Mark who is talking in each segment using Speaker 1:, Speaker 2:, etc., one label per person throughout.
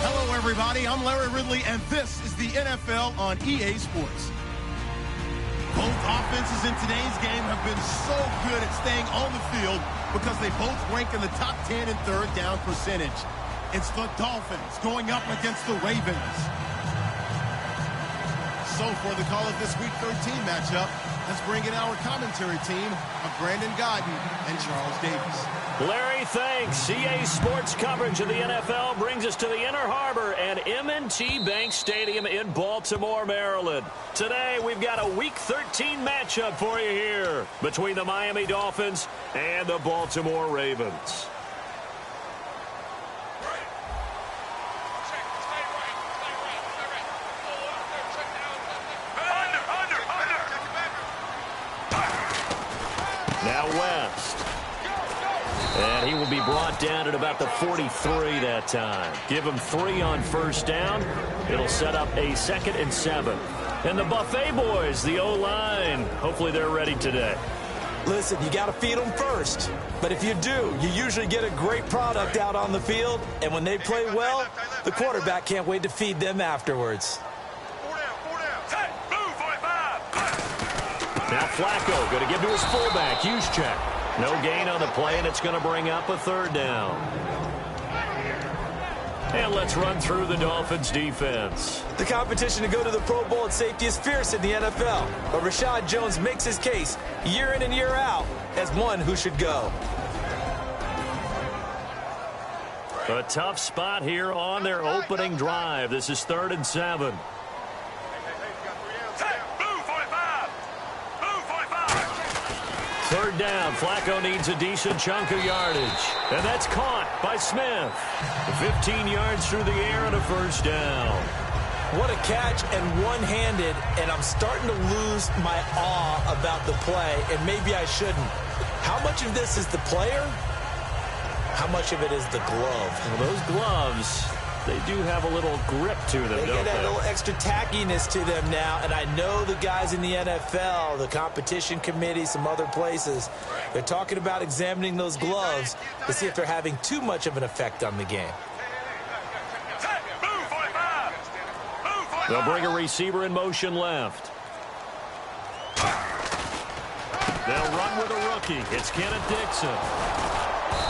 Speaker 1: Hello, everybody. I'm Larry Ridley, and this is the NFL on EA Sports. Both offenses in today's game have been so good at staying on the field because they both rank in the top 10 in third down percentage. It's the Dolphins going up against the Ravens. So for the Call of This Week 13 matchup, let's bring in our commentary team of Brandon Godden and Charles Davis.
Speaker 2: Larry, thanks. EA Sports coverage of the NFL brings us to the Inner Harbor at M&T Bank Stadium in Baltimore, Maryland. Today, we've got a Week 13 matchup for you here between the Miami Dolphins and the Baltimore Ravens. Now West. And he will be brought down at about the 43 that time. Give him 3 on first down. It'll set up a 2nd and 7. And the Buffet boys, the O-line, hopefully they're ready today.
Speaker 3: Listen, you got to feed them first. But if you do, you usually get a great product out on the field. And when they play well, the quarterback can't wait to feed them afterwards.
Speaker 2: Now Flacco going to give to his fullback, Juszczyk. No gain on the play, and it's going to bring up a 3rd down. And let's run through the Dolphins' defense.
Speaker 3: The competition to go to the Pro Bowl at safety is fierce in the NFL. But Rashad Jones makes his case year in and year out as one who should go.
Speaker 2: A tough spot here on their opening drive. This is 3rd and 7. Third down, Flacco needs a decent chunk of yardage. And that's caught by Smith. 15 yards through the air and a 1st down.
Speaker 3: What a catch and one-handed, and I'm starting to lose my awe about the play, and maybe I shouldn't. How much of this is the player? How much of it is the glove?
Speaker 2: Well, those gloves, they do have a little grip to them, don't they?
Speaker 3: They get a little extra tackiness to them now, and I know the guys in the NFL, the competition committee, some other places, they're talking about examining those gloves to see if they're having too much of an effect on the game.
Speaker 2: They'll bring a receiver in motion left. They'll run with a rookie. It's Kenneth Dixon.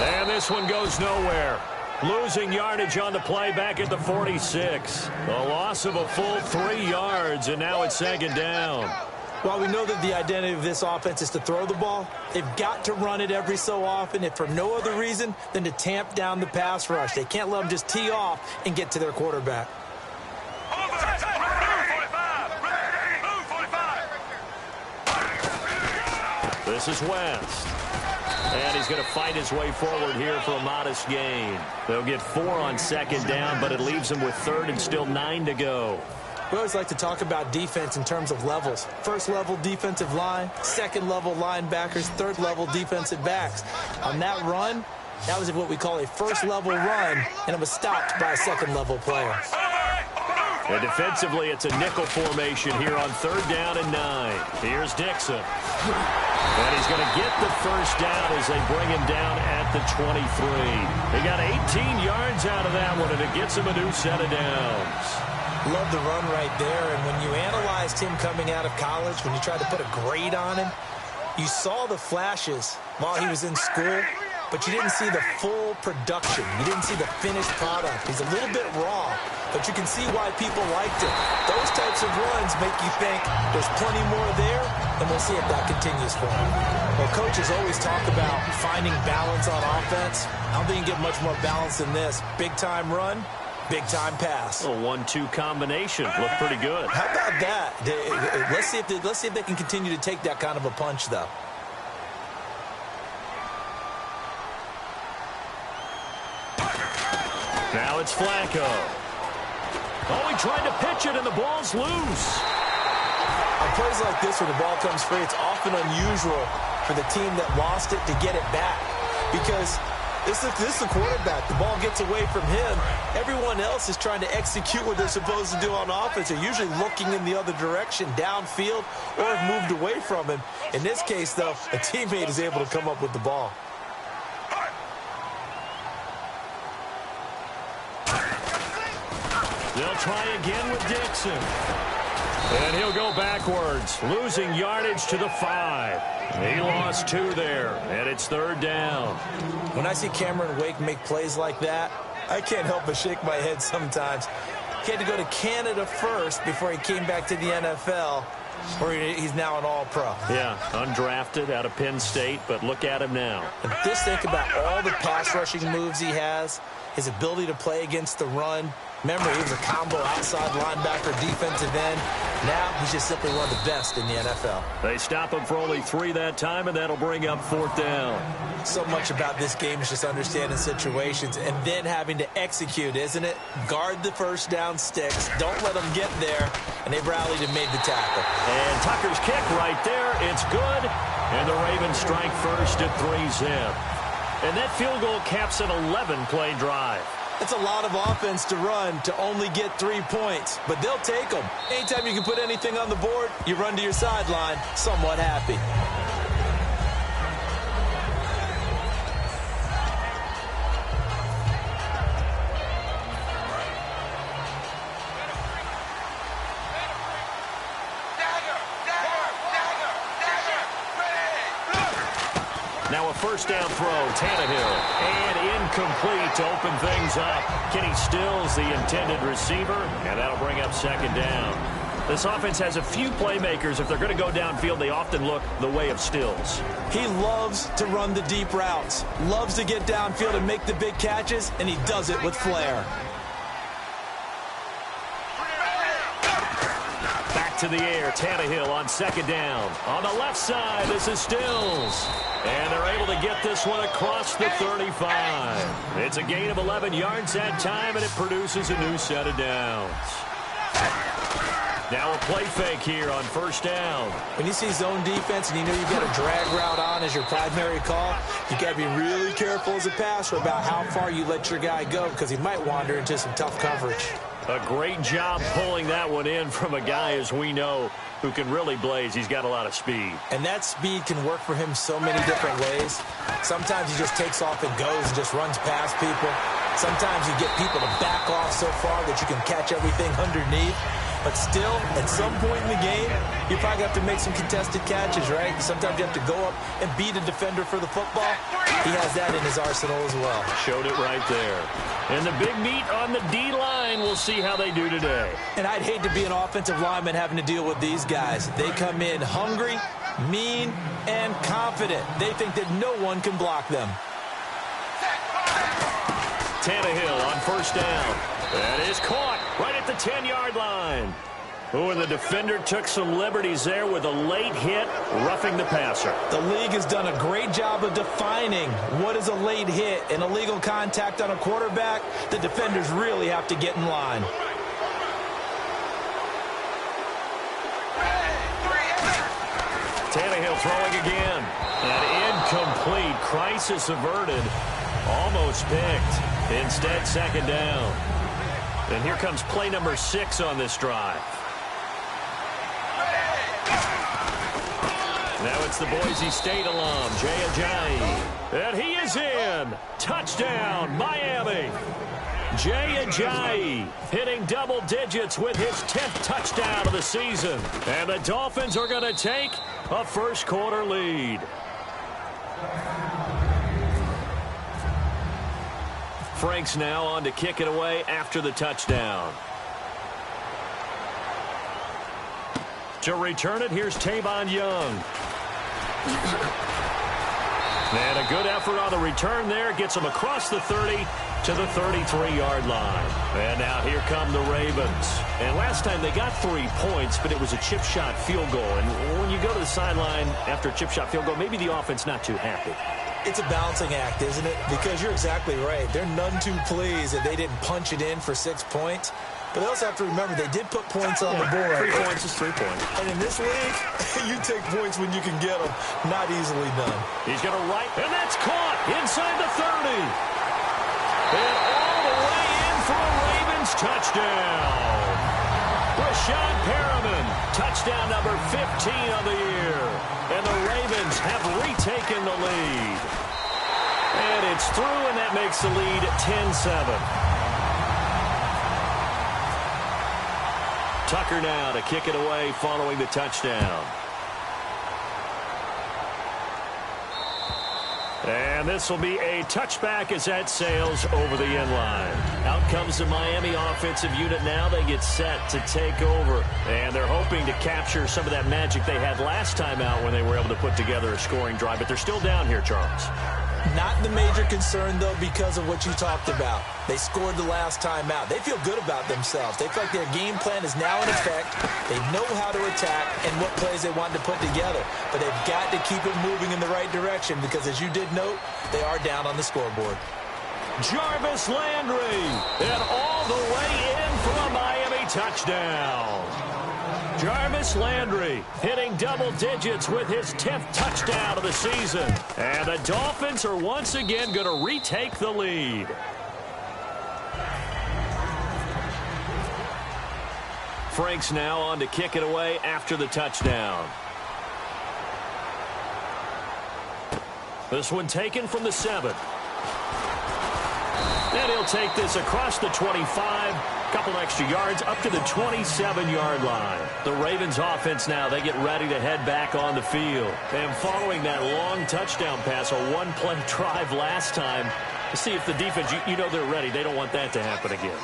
Speaker 2: And this one goes nowhere. Losing yardage on the play back at the 46. A loss of a full 3 yards, and now it's 2nd down.
Speaker 3: While we know that the identity of this offense is to throw the ball, they've got to run it every so often, if for no other reason than to tamp down the pass rush. They can't let them just tee off and get to their quarterback.
Speaker 2: This is West. And he's going to fight his way forward here for a modest gain. They'll get 4 on 2nd down, but it leaves them with 3rd and still 9 to go.
Speaker 3: We always like to talk about defense in terms of levels. 1st level defensive line, 2nd level linebackers, 3rd level defensive backs. On that run, that was what we call a 1st level run, and it was stopped by a 2nd level player.
Speaker 2: And defensively, it's a nickel formation here on 3rd down and 9. Here's Dixon. And he's going to get the 1st down as they bring him down at the 23. He got 18 yards out of that one, and it gets him a new set of downs.
Speaker 3: Love the run right there, and when you analyzed him coming out of college, when you tried to put a grade on him, you saw the flashes while he was in school, but you didn't see the full production. You didn't see the finished product. He's a little bit raw, but you can see why people liked it. Those types of runs make you think there's plenty more there, and we'll see if that continues for him. Well, coaches always talk about finding balance on offense. I don't think you get much more balance than this. Big-time run, big-time pass.
Speaker 2: A 1-2 combination. Looked pretty good.
Speaker 3: How about that? Let's see if they can continue to take that kind of a punch, though.
Speaker 2: Now it's Flacco. Oh, he tried to pitch it, and the ball's loose.
Speaker 3: On plays like this where the ball comes free, it's often unusual for the team that lost it to get it back. Because this is the quarterback. The ball gets away from him. Everyone else is trying to execute what they're supposed to do on offense. They're usually looking in the other direction, downfield, or have moved away from him. In this case, though, a teammate is able to come up with the ball.
Speaker 2: They'll try again with Dixon. And he'll go backwards, losing yardage to the 5. He lost 2 there, and it's 3rd down.
Speaker 3: When I see Cameron Wake make plays like that, I can't help but shake my head sometimes. He had to go to Canada first before he came back to the NFL, where he's now an All-Pro.
Speaker 2: Yeah, undrafted out of Penn State, but look at him now.
Speaker 3: And just think about all the pass rushing moves he has, his ability to play against the run. Remember, he was a combo outside linebacker, defensive end. Now he's just simply one of the best in the NFL.
Speaker 2: They stop him for only 3 that time, and that'll bring up 4th down.
Speaker 3: So much about this game is just understanding situations and then having to execute, isn't it? Guard the first down sticks. Don't let them get there. And they've rallied and made the tackle.
Speaker 2: And Tucker's kick right there. It's good. And the Ravens strike first at 3-zip. And that field goal caps an 11-play drive.
Speaker 3: It's a lot of offense to run to only get 3 points, but they'll take them. Anytime you can put anything on the board, you run to your sideline somewhat happy.
Speaker 2: Now a first down throw, Tannehill, and incomplete to open things up. Kenny Stills, the intended receiver, and that'll bring up 2nd down. This offense has a few playmakers. If they're going to go downfield, they often look the way of Stills.
Speaker 3: He loves to run the deep routes, loves to get downfield and make the big catches, and he does it with flair.
Speaker 2: To the air, Tannehill on 2nd down. On the left side, this is Stills. And they're able to get this one across the 35. It's a gain of 11 yards that time, and it produces a new set of downs. Now a play fake here on 1st down.
Speaker 3: When you see zone defense and you know you've got a drag route on as your primary call, you got to be really careful as a passer about how far you let your guy go because he might wander into some tough coverage.
Speaker 2: A great job pulling that one in from a guy, as we know, who can really blaze. He's got a lot of speed.
Speaker 3: And that speed can work for him so many different ways. Sometimes he just takes off and goes and just runs past people. Sometimes you get people to back off so far that you can catch everything underneath. But still, at some point in the game, you probably have to make some contested catches, right? Sometimes you have to go up and beat a defender for the football. He has that in his arsenal as well.
Speaker 2: Showed it right there. And the big meat on the D-line, we'll see how they do today.
Speaker 3: And I'd hate to be an offensive lineman having to deal with these guys. They come in hungry, mean, and confident. They think that no one can block them.
Speaker 2: Tannehill on 1st down. That is caught right at the 10-yard line. Oh, and the defender took some liberties there with a late hit, roughing the passer.
Speaker 3: The league has done a great job of defining what is a late hit. An illegal contact on a quarterback, the defenders really have to get in line.
Speaker 2: Tannehill throwing again. And incomplete. Crisis averted. Almost picked. Instead, 2nd down. And here comes play number 6 on this drive. Now it's the Boise State alum, Jay Ajayi. And he is in. Touchdown, Miami. Jay Ajayi hitting double digits with his 10th touchdown of the season. And the Dolphins are going to take a first-quarter lead. Franks now on to kick it away after the touchdown. To return it, here's Tavon Young. And a good effort on the return there. Gets him across the 30 to the 33-yard line. And now here come the Ravens. And last time they got 3 points, but it was a chip shot field goal. And when you go to the sideline after a chip shot field goal, maybe the offense not too happy.
Speaker 3: It's a balancing act, isn't it? Because you're exactly right. They're none too pleased that they didn't punch it in for 6 points. But they also have to remember they did put points on the board.
Speaker 2: 3 points is 3 points.
Speaker 3: And in this league, you take points when you can get them. Not easily done.
Speaker 2: He's going to right, and that's caught inside the 30. And all the way in for a Ravens touchdown. Rashad Perriman, touchdown number 15 of the year. And the Ravens have retaken the lead. And it's through, and that makes the lead 10-7. Tucker now to kick it away following the touchdown. And this will be a touchback as that sails over the end line. Out comes the Miami offensive unit now. They get set to take over. And they're hoping to capture some of that magic they had last time out when they were able to put together a scoring drive. But they're still down here, Charles.
Speaker 3: Not the major concern, though, because of what you talked about. They scored the last time out. They feel good about themselves. They feel like their game plan is now in effect. They know how to attack and what plays they want to put together. But they've got to keep it moving in the right direction because, as you did note, they are down on the scoreboard.
Speaker 2: Jarvis Landry, and all the way in for a Miami touchdown. Jarvis Landry hitting double digits with his 10th touchdown of the season. And the Dolphins are once again going to retake the lead. Franks now on to kick it away after the touchdown. This one taken from the 7. And he'll take this across the 25. Couple extra yards up to the 27-yard line. The Ravens offense now, they get ready to head back on the field. And following that long touchdown pass, a one-play drive last time, to see if the defense, you know they're ready. They don't want that to happen again.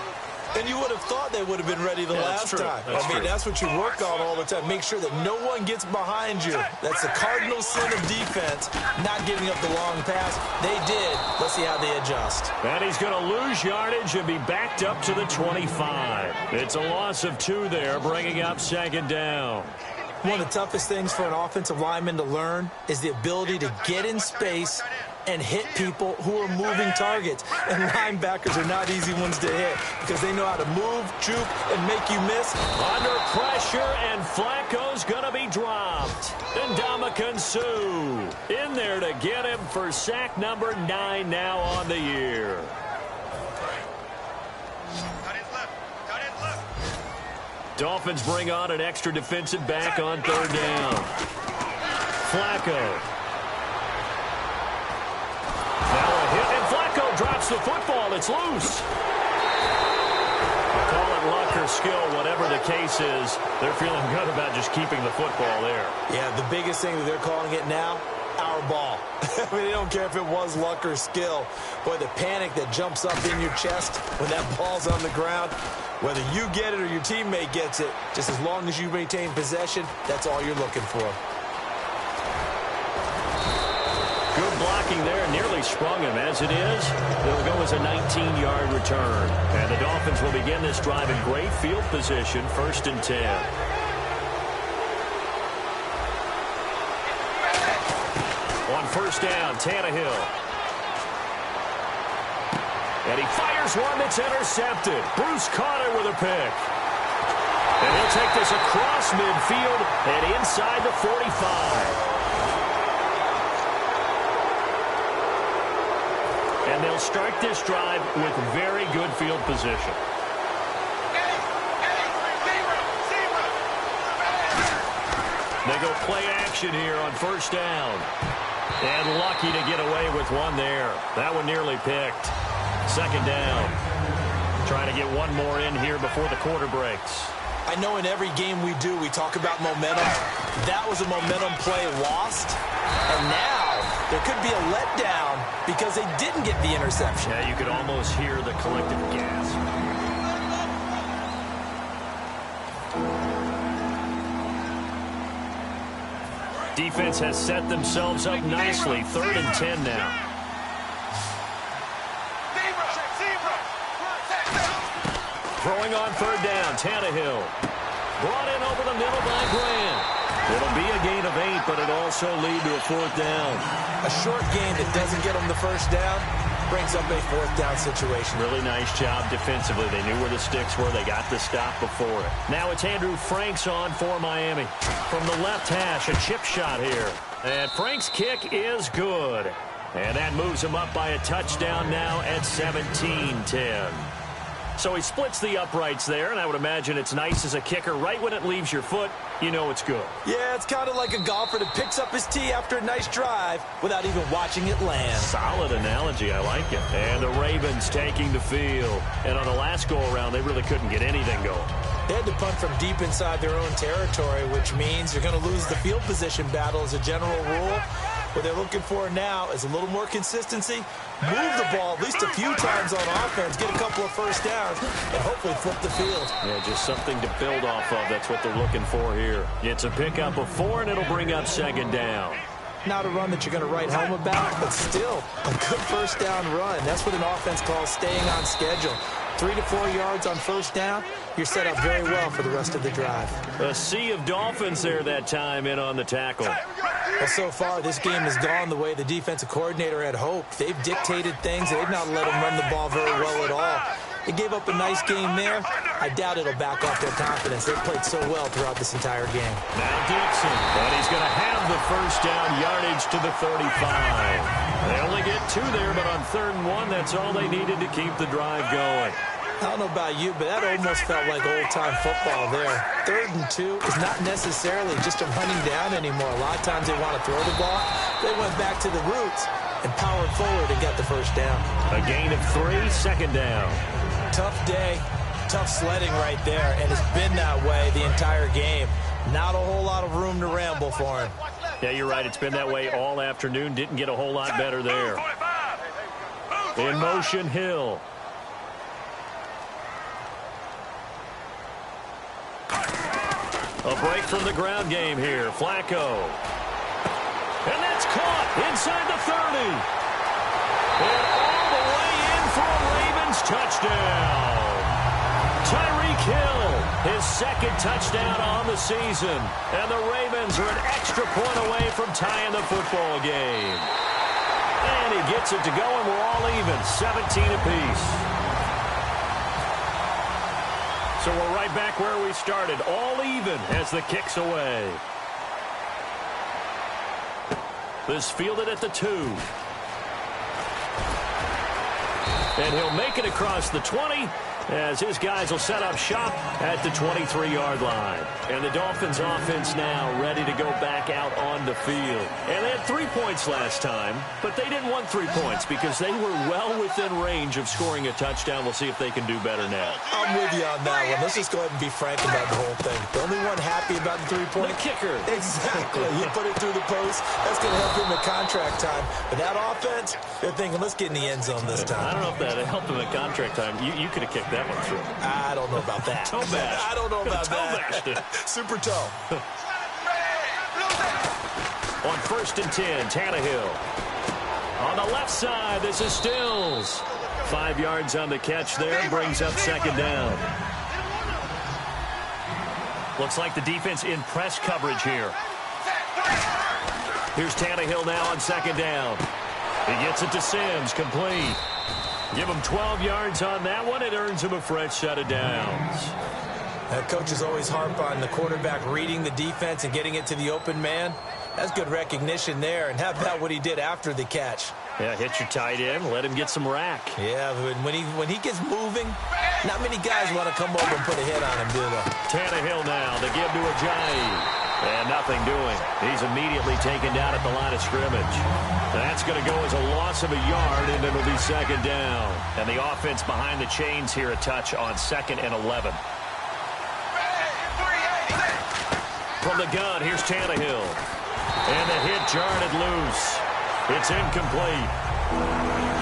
Speaker 3: And you would have thought they would have been ready the last time. That's what you work on all the time. Make sure that no one gets behind you. That's the cardinal sin of defense, not giving up the long pass. They did. Let's see how they adjust.
Speaker 2: And he's going to lose yardage and be backed up to the 25. It's a loss of 2 there, bringing up 2nd down.
Speaker 3: One of the toughest things for an offensive lineman to learn is the ability to get in space and hit people who are moving targets. And linebackers are not easy ones to hit because they know how to move, juke, and make you miss.
Speaker 2: Under pressure, and Flacco's going to be dropped. And Ndamukong Suh in there to get him for sack number 9 now on the year. Dolphins bring on an extra defensive back on 3rd down. Flacco. Now a hit, and Flacco drops the football. It's loose. Call it luck or skill, whatever the case is. They're feeling good about just keeping the football there.
Speaker 3: Yeah, the biggest thing that they're calling it now, our ball. I mean, they don't care if it was luck or skill. Boy, the panic that jumps up in your chest when that ball's on the ground, whether you get it or your teammate gets it, just as long as you maintain possession, that's all you're looking for.
Speaker 2: Good blocking there, nearly sprung him. As it is, they'll go as a 19-yard return. And the Dolphins will begin this drive in great field position, 1st and 10. On 1st down, Tannehill. And he fires one that's intercepted. Bruce Conner with a pick. And he'll take this across midfield and inside the 45. And they'll start this drive with very good field position. They go play action here on 1st down. And lucky to get away with one there. That one nearly picked. 2nd down. Trying to get one more in here before the quarter breaks.
Speaker 3: I know in every game we do, we talk about momentum. That was a momentum play lost. And now there could be a letdown because they didn't get the interception.
Speaker 2: Yeah, you could almost hear the collective gasp. Defense has set themselves up nicely. 3rd and 10 now. Throwing on 3rd down, Tannehill. Brought in over the middle by Grant. It'll be a gain of 8, but it also lead to a 4th down.
Speaker 3: A short gain that doesn't get them the 1st down brings up a fourth down situation.
Speaker 2: Really nice job defensively. They knew where the sticks were. They got the stop before it. Now it's Andrew Franks on for Miami. From the left hash, a chip shot here. And Franks' kick is good. And that moves him up by a touchdown now at 17-10. So he splits the uprights there, and I would imagine it's nice as a kicker. Right when it leaves your foot, you know it's good.
Speaker 3: Yeah, it's kind of like a golfer that picks up his tee after a nice drive without even watching it land.
Speaker 2: Solid analogy. I like it. And the Ravens taking the field. And on the last go-around, they really couldn't get anything going.
Speaker 3: They had to punt from deep inside their own territory, which means you're going to lose the field position battle as a general rule. What they're looking for now is a little more consistency, move the ball at least a few times on offense, get a couple of first downs, and hopefully flip the field.
Speaker 2: Yeah, just something to build off of. That's what they're looking for here. It's a pickup of 4, and it'll bring up second down.
Speaker 3: Not a run that you're going to write home about, but still a good first down run. That's what an offense calls staying on schedule. 3 to 4 yards on first down, you're set up very well for the rest of the drive.
Speaker 2: A sea of Dolphins there that time in on the tackle.
Speaker 3: Well, so far, this game has gone the way the defensive coordinator had hoped. They've dictated things. They've not let them run the ball very well at all. They gave up a nice game there. I doubt it'll back off their confidence. They've played so well throughout this entire game.
Speaker 2: Now Dixon, and he's going to have the first down, yardage to the 35. They only get 2 there, but on 3rd and 1, that's all they needed to keep the drive going.
Speaker 3: I don't know about you, but that almost felt like old-time football there. 3rd and 2 is not necessarily just a running down anymore. A lot of times they want to throw the ball. They went back to the roots and powered forward and got the first down.
Speaker 2: A gain of 3, second down.
Speaker 3: Tough day, tough sledding right there, and it's been that way the entire game. Not a whole lot of room to ramble for him.
Speaker 2: Yeah, you're right. It's been that way all afternoon. Didn't get a whole lot better there. In motion, Hill. A break from the ground game here. Flacco. And that's caught inside the 30. And all the way in for a Ravens touchdown. Tyreek Hill, his 2nd touchdown on the season. And the Ravens are an extra point away from tying the football game. And he gets it to go, and we're all even, 17 apiece. So we're right back where we started, all even as the kick's away. This fielded at the 2. And he'll make it across the 20 as his guys will set up shop at the 23-yard line. And the Dolphins offense now ready to go back out on the field. And they had 3 points last time, but they didn't want 3 points because they were well within range of scoring a touchdown. We'll see if they can do better now.
Speaker 3: I'm with you on that one. Let's just go ahead and be frank about the whole thing. The only one happy about the 3-point.
Speaker 2: The kicker.
Speaker 3: Exactly. You put it through the post. That's going to help him at contract time. But that offense, they're thinking, let's get in the end zone this time.
Speaker 2: I don't know if that helped him at contract time. You could have kicked that one through.
Speaker 3: I don't know about that.
Speaker 2: Toe bash.
Speaker 3: I don't know about
Speaker 2: that.
Speaker 3: Super toe.
Speaker 2: On 1st and 10, Tannehill. On the left side, this is Stills. 5 yards on the catch there, brings up second down. Looks like the defense in press coverage here. Here's Tannehill now on second down. He gets it to Sims, complete. Give him 12 yards on that one. It earns him a fresh set of downs.
Speaker 3: Coaches always harp on the quarterback reading the defense and getting it to the open man. That's good recognition there. And how about what he did after the catch?
Speaker 2: Yeah, hit your tight end, let him get some rack.
Speaker 3: Yeah, when he gets moving, not many guys want to come over and put a hit on him, do they?
Speaker 2: Tannehill now, the give to Ajayi. And nothing doing. He's immediately taken down at the line of scrimmage. That's going to go as a loss of a yard, and it'll be second down. And the offense behind the chains here a touch on 2nd and 11. From the gun, here's Tannehill. And the hit jarred it loose. It's incomplete.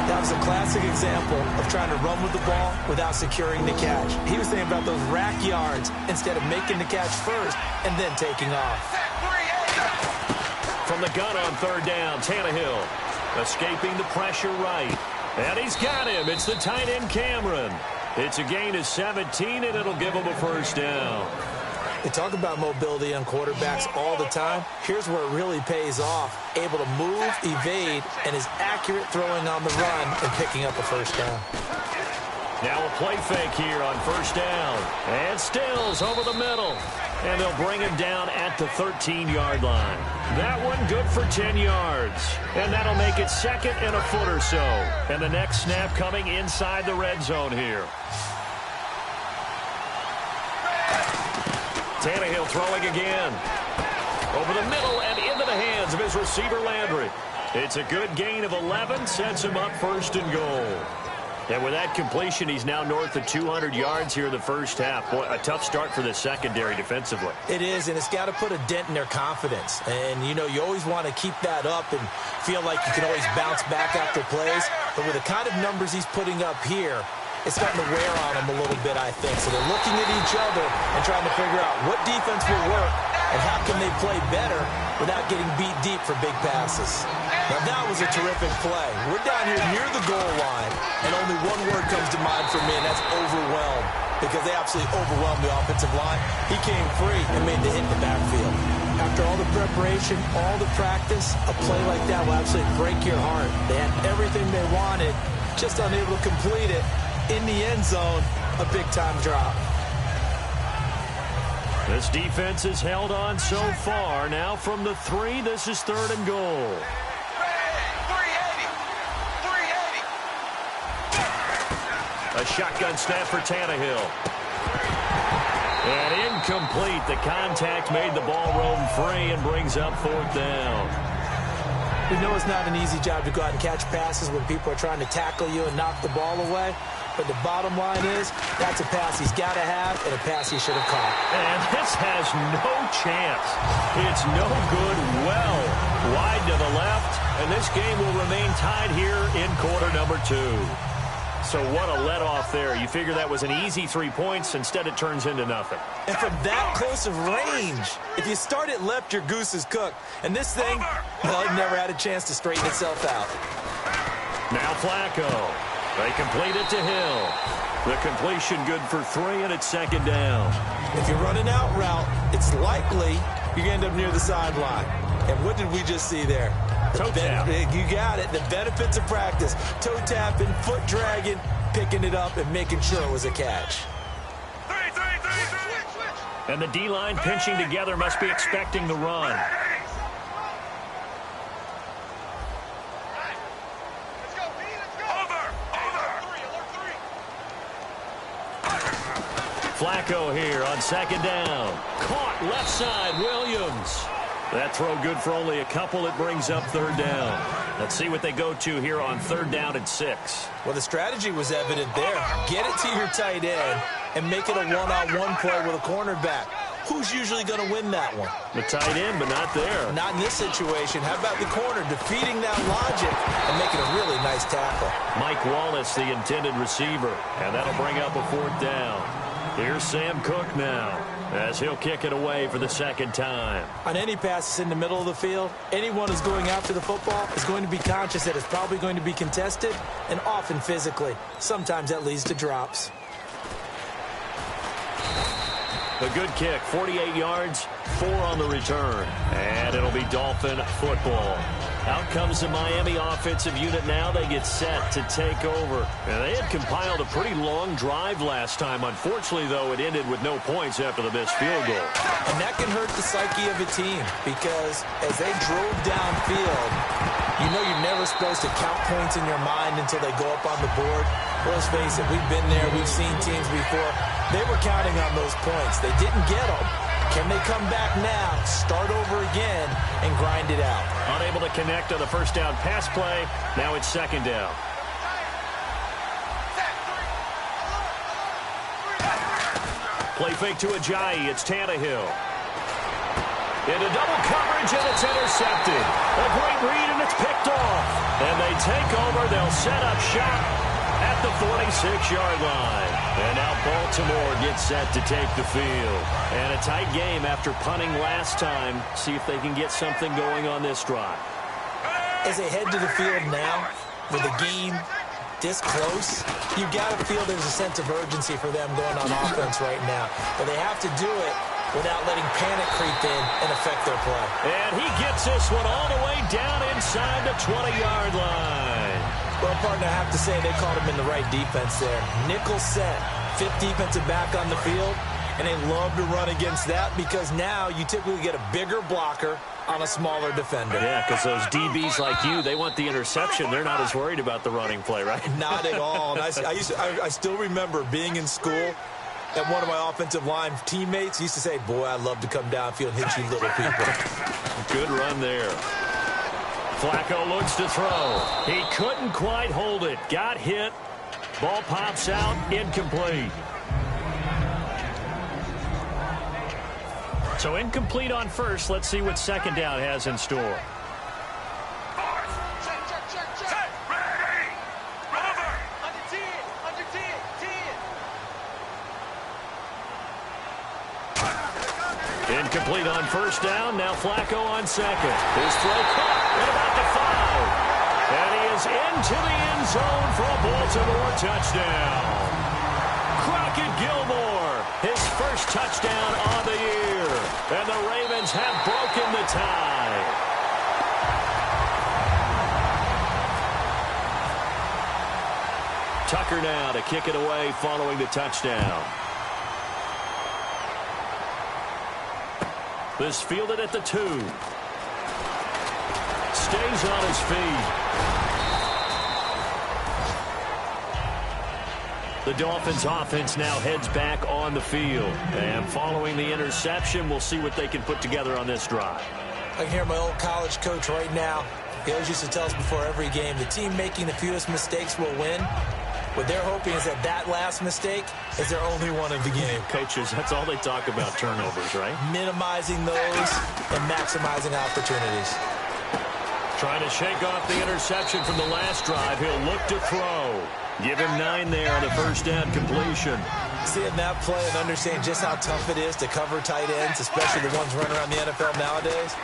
Speaker 3: That was a classic example of trying to run with the ball without securing the catch. He was thinking about those rack yards instead of making the catch first and then taking off.
Speaker 2: From the gun on 3rd down, Tannehill escaping the pressure right. And he's got him. It's the tight end, Cameron. It's a gain of 17, and it'll give him a first down.
Speaker 3: We talk about mobility on quarterbacks all the time. Here's where it really pays off. Able to move, evade, and is accurate throwing on the run and picking up a first down.
Speaker 2: Now a play fake here on first down. And Stills over the middle. And they'll bring him down at the 13-yard line. That one good for 10 yards. And that'll make it second and a foot or so. And the next snap coming inside the red zone here. Tannehill throwing again. Over the middle and into the hands of his receiver Landry. It's a good gain of 11, sets him up first and goal. And with that completion, he's now north of 200 yards here in the first half. Boy, a tough start for the secondary defensively.
Speaker 3: It is, and it's got to put a dent in their confidence. And, you know, you always want to keep that up and feel like you can always bounce back after plays. But with the kind of numbers he's putting up here, it's starting to wear on them a little bit, I think. So they're looking at each other and trying to figure out what defense will work and how can they play better without getting beat deep for big passes. Now, that was a terrific play. We're down here near the goal line, and only one word comes to mind for me, and that's overwhelmed, because they absolutely overwhelmed the offensive line. He came free and made the hit in the backfield. After all the preparation, all the practice, a play like that will absolutely break your heart. They had everything they wanted, just unable to complete it. In the end zone, a big-time drop.
Speaker 2: This defense has held on so far. Now from the 3, this is third and goal. 380. A shotgun snap for Tannehill. And incomplete. The contact made the ball roam free and brings up fourth down.
Speaker 3: We know it's not an easy job to go out and catch passes when people are trying to tackle you and knock the ball away. But the bottom line is, that's a pass he's got to have and a pass he should have caught.
Speaker 2: And this has no chance. It's no good. Well wide to the left. And this game will remain tied here in quarter number 2. So what a let-off there. You figure that was an easy 3 points. Instead, it turns into nothing.
Speaker 3: And from that close of range, if you start it left, your goose is cooked. And this thing, well, it never had a chance to straighten itself out.
Speaker 2: Now Flacco. They complete it to Hill. The completion good for 3, and it's second down.
Speaker 3: If you're running out route, it's likely you're going to end up near the sideline. And what did we just see there?
Speaker 2: Toe tap.
Speaker 3: You got it. The benefits of practice. Toe tapping, foot dragging, picking it up, and making sure it was a catch.
Speaker 2: And the D-line pinching together must be expecting the run. Flacco here on second down. Caught left side, Williams. That throw good for only a couple. It brings up third down. Let's see what they go to here on third down and 6.
Speaker 3: Well, the strategy was evident there. Get it to your tight end and make it a one-on-one play with a cornerback. Who's usually going to win that one?
Speaker 2: The tight end, but not there.
Speaker 3: Not in this situation. How about the corner defeating that logic and making a really nice tackle?
Speaker 2: Mike Wallace, the intended receiver, and that'll bring up a fourth down. Here's Sam Cook now, as he'll kick it away for the second time.
Speaker 3: On any passes in the middle of the field, anyone who's going after the football is going to be conscious that it's probably going to be contested, and often physically. Sometimes that leads to drops.
Speaker 2: A good kick, 48 yards, 4 on the return. And it'll be Dolphin football. Out comes the Miami offensive unit now. They get set to take over. And they had compiled a pretty long drive last time. Unfortunately, though, it ended with no points after the missed field goal.
Speaker 3: And that can hurt the psyche of a team because as they drove downfield, you know you're never supposed to count points in your mind until they go up on the board. Well, let's face it, we've been there. We've seen teams before. They were counting on those points. They didn't get them. Can they come back now, start over again, and grind it out?
Speaker 2: Unable to connect on the first down pass play. Now it's second down. Play fake to Ajayi. It's Tannehill. Into double coverage, and it's intercepted. A great read, and it's picked off. And they take over. They'll set up shop at the 46-yard line. And now Baltimore gets set to take the field. And a tight game after punting last time. See if they can get something going on this drive.
Speaker 3: As they head to the field now, with the game this close, you got to feel there's a sense of urgency for them going on offense right now. But they have to do it without letting panic creep in and affect their play.
Speaker 2: And he gets this one all the way down inside the 20-yard line.
Speaker 3: Well, partner, I have to say they caught him in the right defense there. Nickel set, fifth defensive back on the field, and they love to run against that because now you typically get a bigger blocker on a smaller defender.
Speaker 2: Yeah, because those DBs like you, they want the interception. They're not as worried about the running play, right?
Speaker 3: Not at all. And I still remember being in school, and one of my offensive line teammates used to say, boy, I'd love to come downfield and hit you little people.
Speaker 2: Good run there. Flacco looks to throw. He couldn't quite hold it. Got hit. Ball pops out. Incomplete. So incomplete on first. Let's see what second down has in store. Incomplete on first down. Now Flacco on second. His throw caught at about the 5. And he is into the end zone for a Baltimore touchdown. Crockett Gilmore, his first touchdown on the year. And the Ravens have broken the tie. Tucker now to kick it away following the touchdown. This fielded at the 2. Stays on his feet. The Dolphins offense now heads back on the field. And following the interception, we'll see what they can put together on this drive.
Speaker 3: I can hear my old college coach right now. He always used to tell us before every game, the team making the fewest mistakes will win. What they're hoping is that last mistake is their only one of the game.
Speaker 2: Coaches, that's all they talk about, turnovers, right?
Speaker 3: Minimizing those and maximizing opportunities.
Speaker 2: Trying to shake off the interception from the last drive. He'll look to throw. Give him 9 there on the first down completion.
Speaker 3: Seeing that play and understanding just how tough it is to cover tight ends, especially the ones running around the NFL nowadays,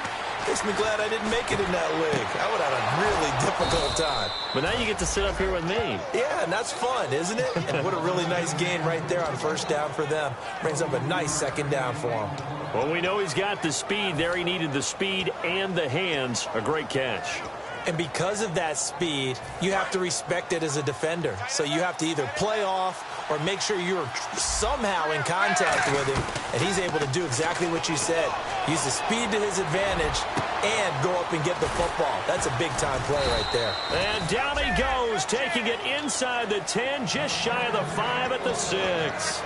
Speaker 3: makes me glad I didn't make it in that league. I would have had a really difficult time.
Speaker 2: But now you get to sit up here with me.
Speaker 3: Yeah, and that's fun, isn't it? And what a really nice gain right there on first down for them. Brings up a nice second down for him.
Speaker 2: Well, we know he's got the speed there. He needed the speed and the hands. A great catch.
Speaker 3: And because of that speed, you have to respect it as a defender. So you have to either play off or make sure you're somehow in contact with him, and he's able to do exactly what you said. Use the speed to his advantage and go up and get the football. That's a big-time play right there.
Speaker 2: And down he goes, taking it inside the 10, just shy of the 5 at the 6.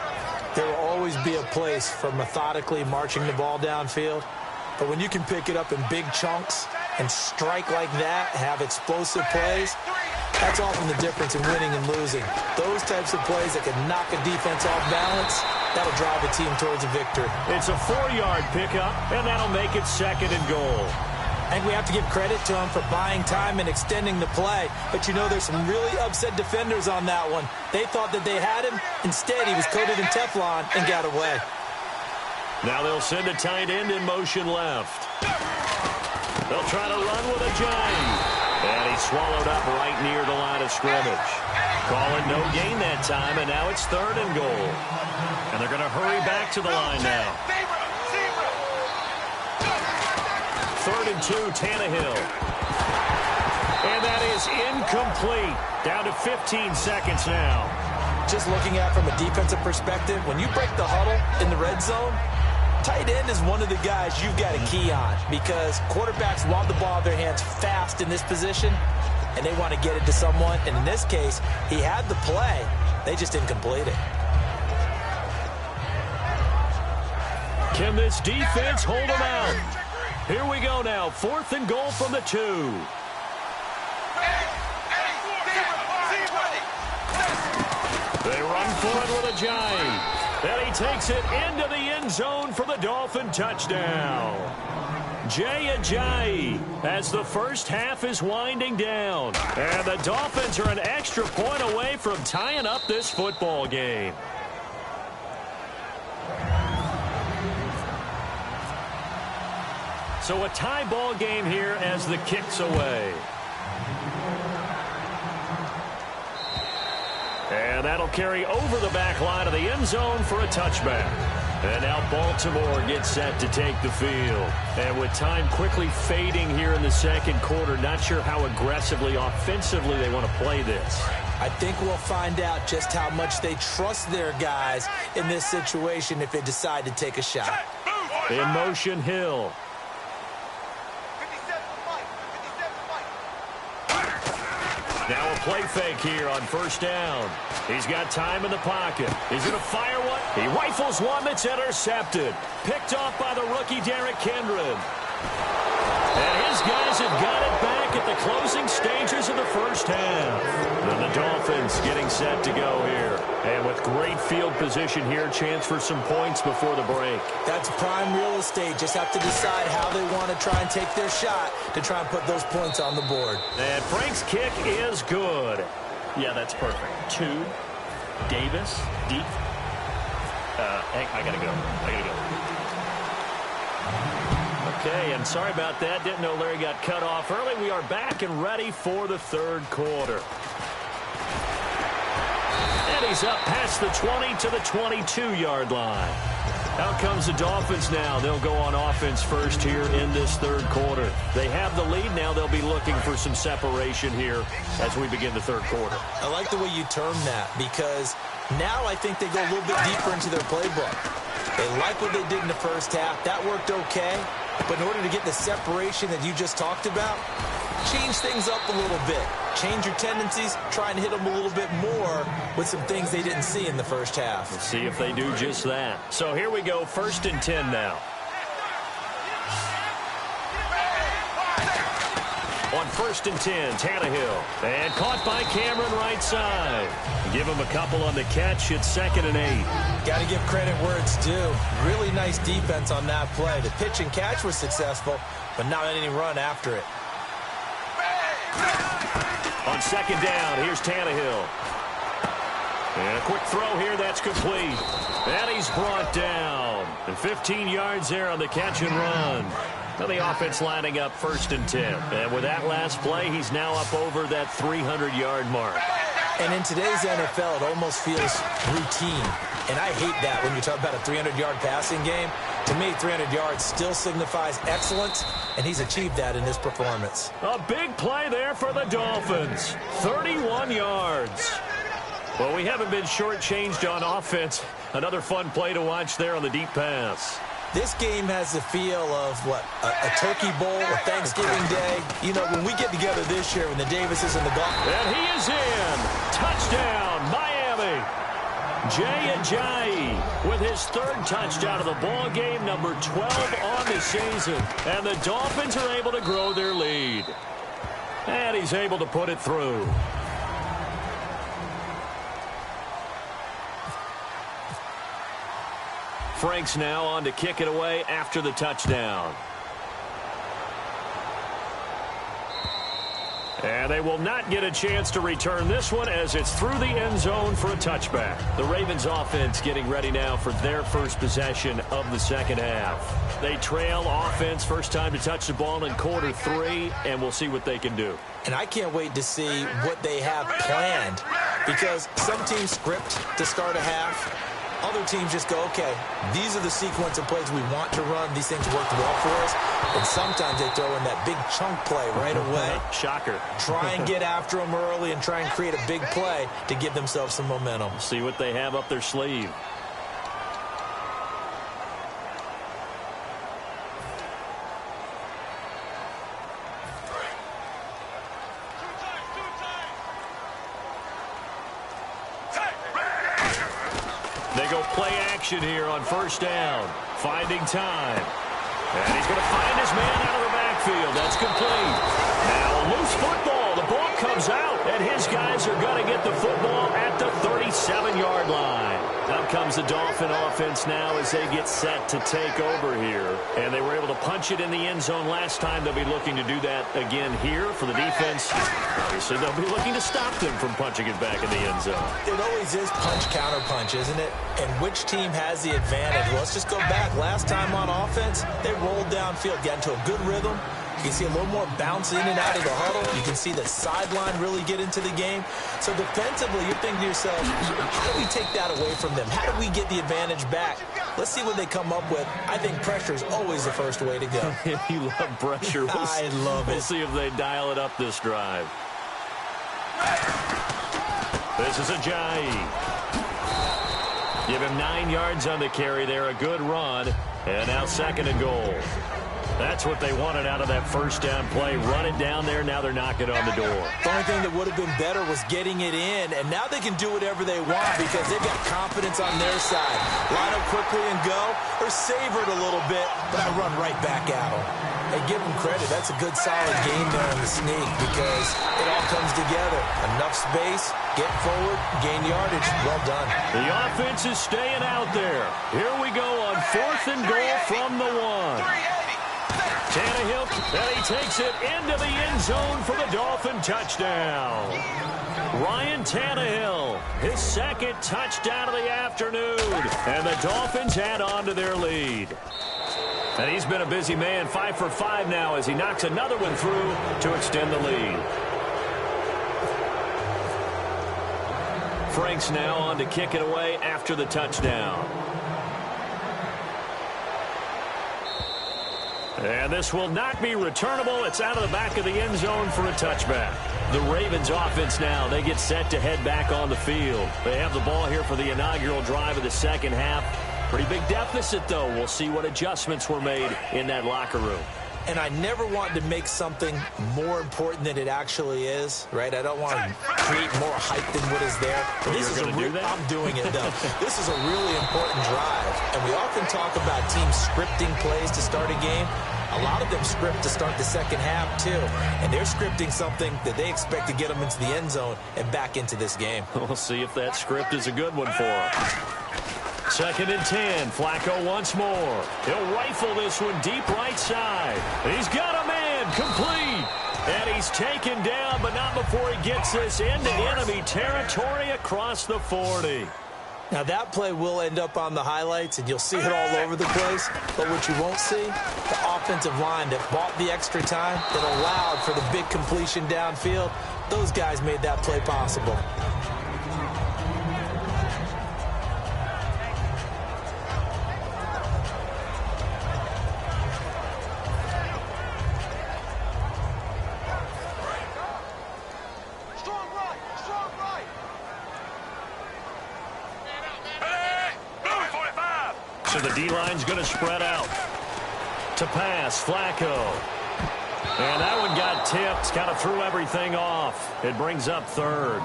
Speaker 3: There will always be a place for methodically marching the ball downfield, but when you can pick it up in big chunks and strike like that, have explosive plays, that's often the difference in winning and losing. Those types of plays that can knock a defense off balance, that'll drive a team towards a victory.
Speaker 2: It's a 4-yard pickup, and that'll make it 2nd and goal.
Speaker 3: And we have to give credit to him for buying time and extending the play. But you know, there's some really upset defenders on that one. They thought that they had him. Instead, he was coated in Teflon and got away.
Speaker 2: Now they'll send a tight end in motion left. They'll try to run with a giant. And he's swallowed up right near the line of scrimmage. Calling no gain that time, and now it's 3rd and goal. And they're going to hurry back to the line now. 3rd and 2, Tannehill. And that is incomplete. Down to 15 seconds now.
Speaker 3: Just looking at it from a defensive perspective, when you break the huddle in the red zone, tight end is one of the guys you've got a key on because quarterbacks want the ball in their hands fast in this position, and they want to get it to someone. And in this case, he had the play. They just didn't complete it.
Speaker 2: Can this defense hold him out? Here we go now. 4th and goal from the 2. They run for it with a giant. And he takes it into the end zone for the Dolphin touchdown. Jay Ajayi as the first half is winding down. And the Dolphins are an extra point away from tying up this football game. So a tie ball game here as the kick's away. And that'll carry over the back line of the end zone for a touchback. And now Baltimore gets set to take the field. And with time quickly fading here in the second quarter, not sure how aggressively, offensively they want to play this.
Speaker 3: I think we'll find out just how much they trust their guys in this situation if they decide to take a shot.
Speaker 2: In motion, Hill. Now a play fake here on first down. He's got time in the pocket. He's going to fire one. He rifles one that's intercepted. Picked off by the rookie Derrick Kendrick. And his guys have got it back at the closing stages of the first half. And the Dolphins getting set to go here. And with great field position here, chance for some points before the break.
Speaker 3: That's prime real estate. Just have to decide how they want to try and take their shot to try and put those points on the board.
Speaker 2: And Frank's kick is good.
Speaker 4: Yeah, that's perfect. 2, Davis, deep. I gotta go.
Speaker 2: Okay, and sorry about that. Didn't know Larry got cut off early. We are back and ready for the third quarter. And he's up past the 20 to the 22-yard line. Out comes the Dolphins now. They'll go on offense first here in this third quarter. They have the lead now. They'll be looking for some separation here as we begin the third quarter.
Speaker 3: I like the way you term that because now I think they go a little bit deeper into their playbook. They like what they did in the first half. That worked okay. But in order to get the separation that you just talked about, change things up a little bit. Change your tendencies, try and hit them a little bit more with some things they didn't see in the first half.
Speaker 2: Let's see if they do just that. So here we go, 1st and 10 now. On 1st and 10, Tannehill. And caught by Cameron right side. Give him a couple on the catch. It's 2nd and 8.
Speaker 3: Got to give credit where it's due. Really nice defense on that play. The pitch and catch was successful, but not any run after it.
Speaker 2: On 2nd down, here's Tannehill. And a quick throw here, that's complete. And he's brought down. And 15 yards there on the catch and run. Well, the offense lining up 1st and 10. And with that last play, he's now up over that 300-yard mark.
Speaker 3: And in today's NFL, it almost feels routine. And I hate that when you talk about a 300-yard passing game. To me, 300 yards still signifies excellence, and he's achieved that in his performance.
Speaker 2: A big play there for the Dolphins. 31 yards. Well, we haven't been shortchanged on offense. Another fun play to watch there on the deep pass.
Speaker 3: This game has the feel of, a Turkey Bowl or Thanksgiving Day. You know, when we get together this year, when the Davises and the golf.
Speaker 2: And he is in. Touchdown, Miami. Jay Ajayi with his 3rd touchdown of the ball game, number 12 on the season. And the Dolphins are able to grow their lead. And he's able to put it through. Frank's now on to kick it away after the touchdown. And they will not get a chance to return this one as it's through the end zone for a touchback. The Ravens offense getting ready now for their first possession of the second half. They trail offense, first time to touch the ball in quarter 3, and we'll see what they can do.
Speaker 3: And I can't wait to see what they have planned because some teams script to start a half. Other teams just go, okay, these are the sequence of plays we want to run. These things worked well for us. And sometimes they throw in that big chunk play right away.
Speaker 2: Shocker.
Speaker 3: Try and get after them early and try and create a big play to give themselves some momentum.
Speaker 2: See what they have up their sleeve. They go play action here on first down. Finding time. And he's going to find his man out of the backfield. That's complete. Now a loose football. The ball comes out, and his guys are going to get the football at the 37-yard line. Out comes the Dolphin offense now as they get set to take over here. And they were able to punch it in the end zone last time. They'll be looking to do that again here for the defense. Obviously, they'll be looking to stop them from punching it back in the end zone.
Speaker 3: It always is punch-counter-punch, isn't it? And which team has the advantage? Well, let's just go back. Last time on offense, they rolled downfield, got into a good rhythm. You can see a little more bounce in and out of the huddle. You can see the sideline really get into the game. So defensively, you're thinking to yourself, how do we take that away from them? How do we get the advantage back? Let's see what they come up with. I think pressure is always the first way to go.
Speaker 2: You love pressure.
Speaker 3: I love it.
Speaker 2: We'll see if they dial it up this drive. This is Ajayi. Give him 9 yards on the carry there. A good run. And now 2nd and goal. That's what they wanted out of that first down play. Run it down there. Now they're knocking on the door.
Speaker 3: The only thing that would have been better was getting it in. And now they can do whatever they want because they've got confidence on their side. Line up quickly and go, or savor it a little bit, but I run right back at them. Hey, give them credit. That's a good, solid game there in the sneak because it all comes together. Enough space, get forward, gain yardage. Well done.
Speaker 2: The offense is staying out there. Here we go on 4th and goal from the 1. Tannehill, and he takes it into the end zone for the Dolphin touchdown. Ryan Tannehill, his 2nd touchdown of the afternoon. And the Dolphins add on to their lead. And he's been a busy man, 5 for 5 now as he knocks another one through to extend the lead. Franks now on to kick it away after the touchdown. And this will not be returnable. It's out of the back of the end zone for a touchback. The Ravens offense now, they get set to head back on the field. They have the ball here for the inaugural drive of the second half. Pretty big deficit, though. We'll see what adjustments were made in that locker room.
Speaker 3: And I never want to make something more important than it actually is, right? I don't want to create more hype than what is there. But this is I'm doing it, though. This is a really important drive. And we often talk about teams scripting plays to start a game. A lot of them script to start the second half, too. And they're scripting something that they expect to get them into the end zone and back into this game.
Speaker 2: We'll see if that script is a good one for them. 2nd and 10. Flacco once more. He'll rifle this one deep right side. He's got a man complete. And he's taken down, but not before he gets this into enemy territory across the 40.
Speaker 3: Now, that play will end up on the highlights, and you'll see it all over the place. But what you won't see, the offensive line that bought the extra time, that allowed for the big completion downfield, those guys made that play possible.
Speaker 2: So the D-line's going to spread out. To pass, Flacco. And that one got tipped, kind of threw everything off. It brings up 3rd.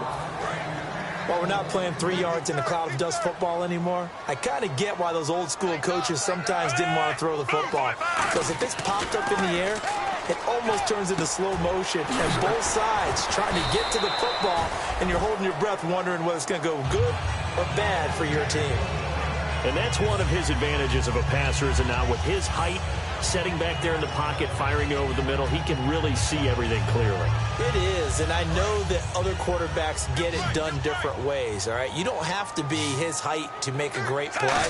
Speaker 3: While we're not playing 3 yards in a cloud of dust football anymore, I kind of get why those old school coaches sometimes didn't want to throw the football. Because if it's popped up in the air, it almost turns into slow motion. And both sides trying to get to the football, and you're holding your breath wondering whether it's going to go good or bad for your team.
Speaker 2: And that's one of his advantages of a passer, is it not? With his height, setting back there in the pocket, firing over the middle, he can really see everything clearly.
Speaker 3: It is, and I know that other quarterbacks get it done different ways, all right? You don't have to be his height to make a great play.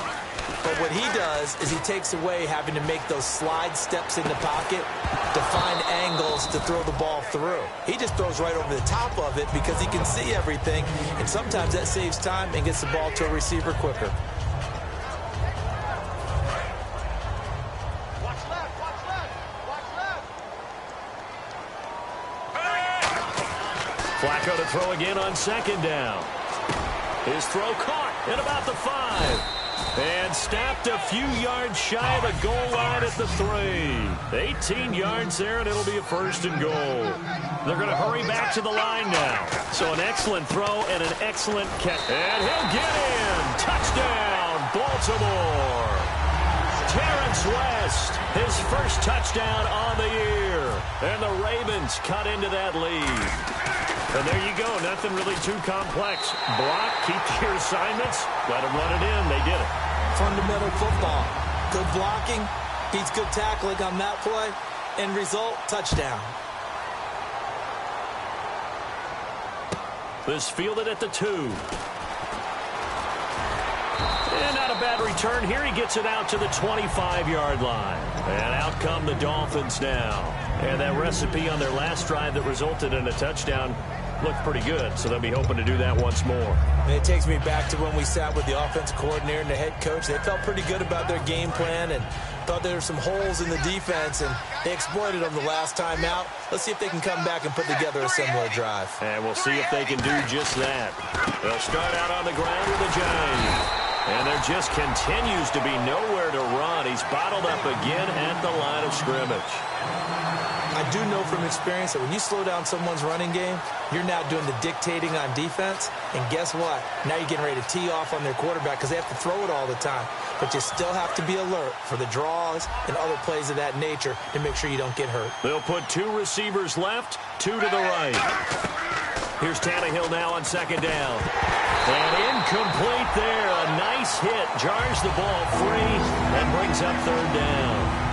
Speaker 3: But what he does is he takes away having to make those slide steps in the pocket to find angles to throw the ball through. He just throws right over the top of it because he can see everything, and sometimes that saves time and gets the ball to a receiver quicker.
Speaker 2: Flacco to throw again on 2nd down. His throw caught at about the 5. And stopped a few yards shy of the goal line at the 3. 18 yards there, and it'll be a 1st and goal. They're going to hurry back to the line now. So an excellent throw and an excellent catch. And he'll get in. Touchdown, Baltimore. Terrence West, his first touchdown on the year. And the Ravens cut into that lead. And there you go. Nothing really too complex. Block, keep your assignments, let them run it in. They did it.
Speaker 3: Fundamental football. Good blocking, beats good tackling on that play. End result, touchdown.
Speaker 2: This fielded at the 2. And not a bad return here. He gets it out to the 25-yard line. And out come the Dolphins now. And that recipe on their last drive that resulted in a touchdown looked pretty good, so they'll be hoping to do that once more.
Speaker 3: And it takes me back to when we sat with the offensive coordinator and the head coach. They felt pretty good about their game plan and thought there were some holes in the defense, and they exploited them the last time out. Let's see if they can come back and put together a similar drive.
Speaker 2: And we'll see if they can do just that. They'll start out on the ground with a giant. And there just continues to be nowhere to run. He's bottled up again at the line of scrimmage.
Speaker 3: I do know from experience that when you slow down someone's running game, you're now doing the dictating on defense. And guess what? Now you're getting ready to tee off on their quarterback because they have to throw it all the time. But you still have to be alert for the draws and other plays of that nature to make sure you don't get hurt.
Speaker 2: They'll put 2 receivers left, 2 to the right. Here's Tannehill now on second down. And incomplete there. A nice hit. Jars the ball free and brings up third down.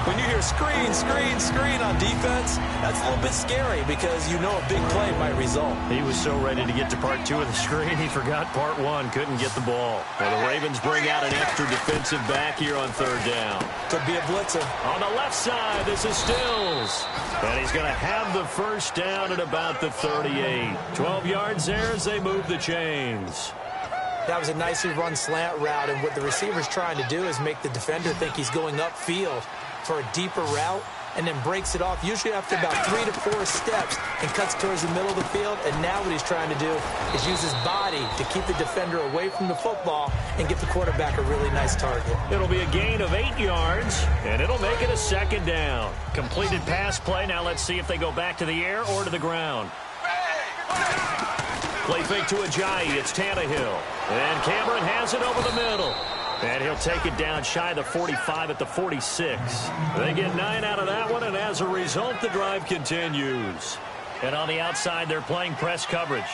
Speaker 3: When you hear screen, screen, screen on defense, that's a little bit scary because you know a big play might result.
Speaker 2: He was so ready to get to part 2 of the screen, he forgot part 1, couldn't get the ball. Well, the Ravens bring out an extra defensive back here on third down.
Speaker 3: Could be a blitzer.
Speaker 2: On the left side, this is Stills. And he's going to have the first down at about the 38. 12 yards there as they move the chains.
Speaker 3: That was a nicely run slant route, and what the receiver's trying to do is make the defender think he's going upfield for a deeper route, and then breaks it off usually after about 3 to 4 steps and cuts towards the middle of the field. And now what he's trying to do is use his body to keep the defender away from the football and get the quarterback a really nice target.
Speaker 2: It'll be a gain of 8 yards, and it'll make it a second down. Completed pass play. Now let's see if they go back to the air or to the ground. Play fake to Ajayi. It's Tannehill. And Cameron has it over the middle. And he'll take it down shy of the 45 at the 46. They get 9 out of that one, and as a result, the drive continues. And on the outside, they're playing press coverage.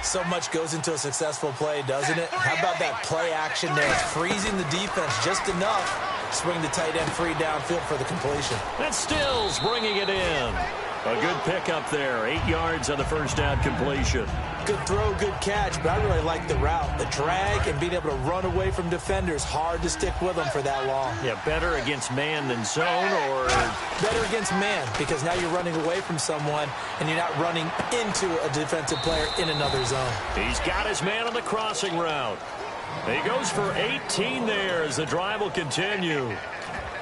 Speaker 3: So much goes into a successful play, doesn't it? How about that play action there? Freezing the defense just enough. Swing the tight end free downfield for the completion.
Speaker 2: That's Stills bringing it in. A good pickup there. 8 yards on the first down completion.
Speaker 3: Good throw, good catch, but I really like the route. The drag and being able to run away from defenders. Hard to stick with them for that long.
Speaker 2: Yeah, better against man than zone, or
Speaker 3: better against man, because now you're running away from someone and you're not running into a defensive player in another zone.
Speaker 2: He's got his man on the crossing route. He goes for 18 there as the drive will continue.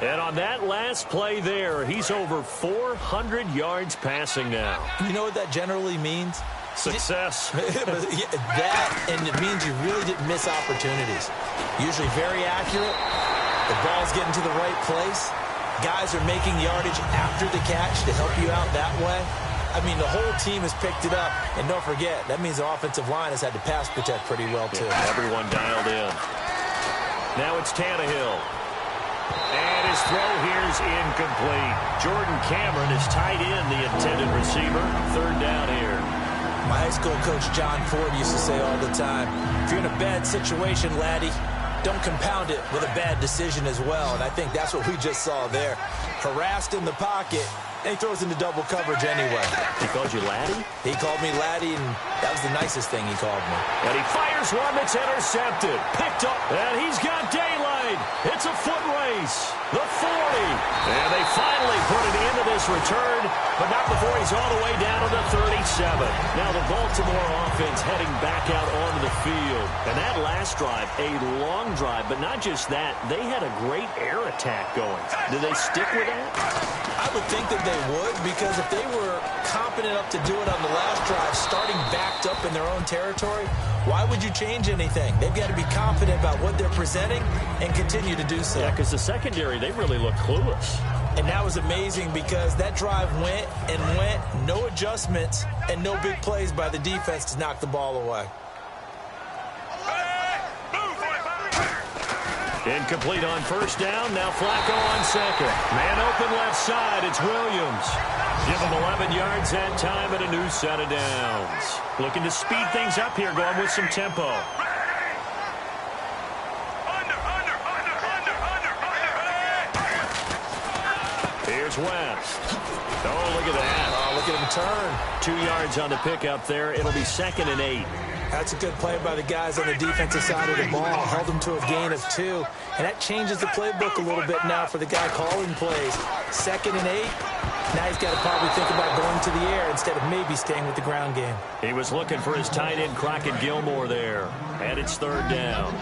Speaker 2: And on that last play there, he's over 400 yards passing now.
Speaker 3: You know what that generally means?
Speaker 2: Success.
Speaker 3: That, and it means you really didn't miss opportunities. Usually very accurate. The ball's getting to the right place. Guys are making yardage after the catch to help you out that way. I mean, the whole team has picked it up. And don't forget, that means the offensive line has had to pass protect pretty well, too.
Speaker 2: Yeah, everyone dialed in. Now it's Tannehill. And his throw here's incomplete. Jordan Cameron is tied in the intended receiver. Third down here.
Speaker 3: My high school coach, John Ford, used to say all the time, if you're in a bad situation, laddie, don't compound it with a bad decision as well. And I think that's what we just saw there. Harassed in the pocket, and he throws into double coverage anyway.
Speaker 2: He called you laddie?
Speaker 3: He called me laddie, and that was the nicest thing he called me.
Speaker 2: And he fires one that's intercepted. Picked up, and he's got daylight. It's a foot race. The 40. And they finally put an end to this return, but not before he's all the way down to the 37. Now the Baltimore offense heading back out onto the field. And that last drive, a long drive, but not just that. They had a great air attack going. Did they stick with that?
Speaker 3: I would think that they would, because if they were competent enough to do it on the last drive, starting backed up in their own territory, why would you change anything? They've got to be confident about what they're presenting and continue to do so.
Speaker 2: Yeah, because the secondary, they really look clueless.
Speaker 3: And that was amazing because that drive went and went, no adjustments, and no big plays by the defense to knock the ball away.
Speaker 2: Incomplete on first down. Now Flacco on second. Man open left side. It's Williams. Give him 11 yards that time and a new set of downs. Looking to speed things up here, going with some tempo. Here's West. Oh, look at that.
Speaker 3: Oh, look at him turn.
Speaker 2: 2 yards on the pickup there. It'll be 2nd and 8.
Speaker 3: That's a good play by the guys on the defensive side of the ball. Held them to a gain of 2. And that changes the playbook a little bit now for the guy calling plays. 2nd and 8. Now he's got to probably think about going to the air instead of maybe staying with the ground game.
Speaker 2: He was looking for his tight end, Crockett Gilmore, there. And it's third down.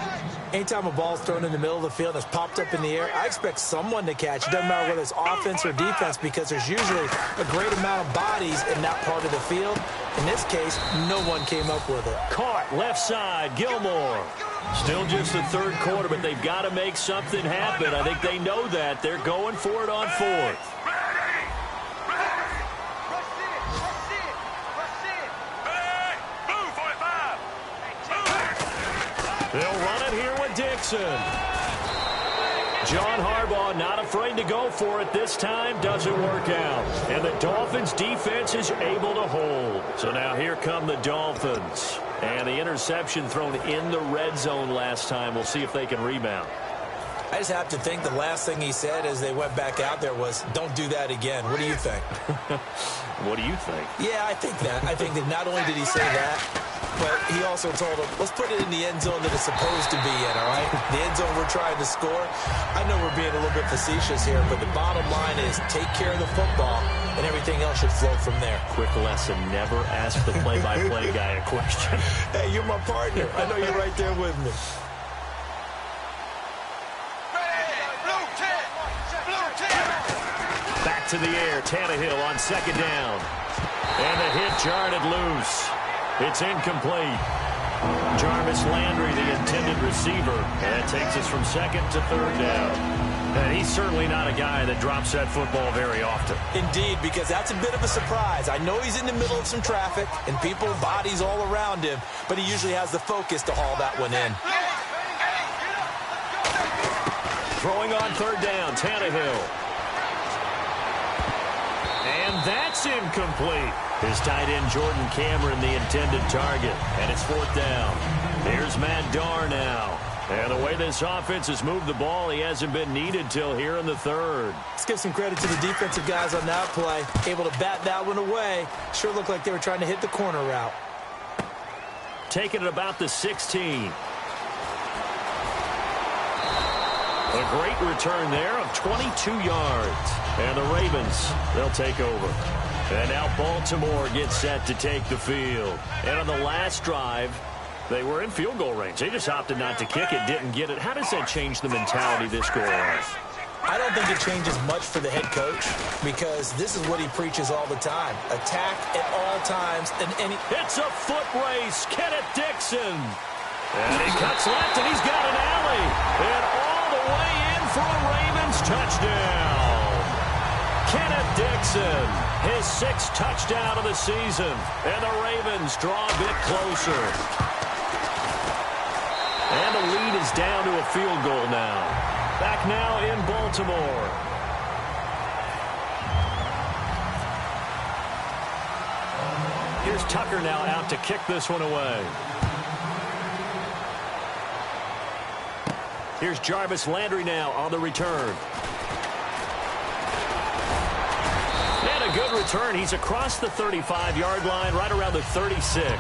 Speaker 3: Anytime a ball's thrown in the middle of the field that's popped up in the air, I expect someone to catch. It doesn't matter whether it's offense or defense, because there's usually a great amount of bodies in that part of the field. In this case, no one came up with it.
Speaker 2: Caught left side, Gilmore. Still just the third quarter, but they've got to make something happen. I think they know that. They're going for it on fourth. They'll run it here with Dixon. John Harbaugh not afraid to go for it this time. Doesn't work out. And the Dolphins defense is able to hold. So now here come the Dolphins. And the interception thrown in the red zone last time. We'll see if they can rebound.
Speaker 3: I just have to think the last thing he said as they went back out there was, don't do that again. What do you think?
Speaker 2: What do you think?
Speaker 3: Yeah, I think that. I think that not only did he say that, but he also told him, let's put it in the end zone that it's supposed to be in, all right? The end zone we're trying to score. I know we're being a little bit facetious here, but the bottom line is take care of the football, and everything else should flow from there.
Speaker 2: Quick lesson, never ask the play-by-play guy a question.
Speaker 3: Hey, you're my partner. I know you're right there with me.
Speaker 2: Back to the air, Tannehill on second down. And the hit jarred it loose. It's incomplete. Jarvis Landry, the intended receiver. And that takes us from second to third down. And he's certainly not a guy that drops that football very often.
Speaker 3: Indeed, because that's a bit of a surprise. I know he's in the middle of some traffic and people, bodies all around him, but he usually has the focus to haul that one in.
Speaker 2: Throwing on third down, Tannehill. And that's incomplete. His tight end, Jordan Cameron, the intended target. And it's fourth down. Here's Matt Darr now. And the way this offense has moved the ball, he hasn't been needed till here in the third.
Speaker 3: Let's give some credit to the defensive guys on that play. Able to bat that one away. Sure looked like they were trying to hit the corner route.
Speaker 2: Taking it about the 16. A great return there of 22 yards. And the Ravens, they'll take over. And now Baltimore gets set to take the field. And on the last drive, they were in field goal range. They just opted not to kick it, didn't get it. How does that change the mentality this go on?
Speaker 3: I don't think it changes much for the head coach, because this is what he preaches all the time. Attack at all times.
Speaker 2: It's a foot race. Kenneth Dixon. And he cuts left, and he's got an alley. And all the way in for a Ravens touchdown. Kenneth Dixon, his sixth touchdown of the season. And the Ravens draw a bit closer. And the lead is down to a field goal now. Back now in Baltimore. Here's Tucker now out to kick this one away. Here's Jarvis Landry now on the return. And a good return. He's across the 35-yard line, right around the 36.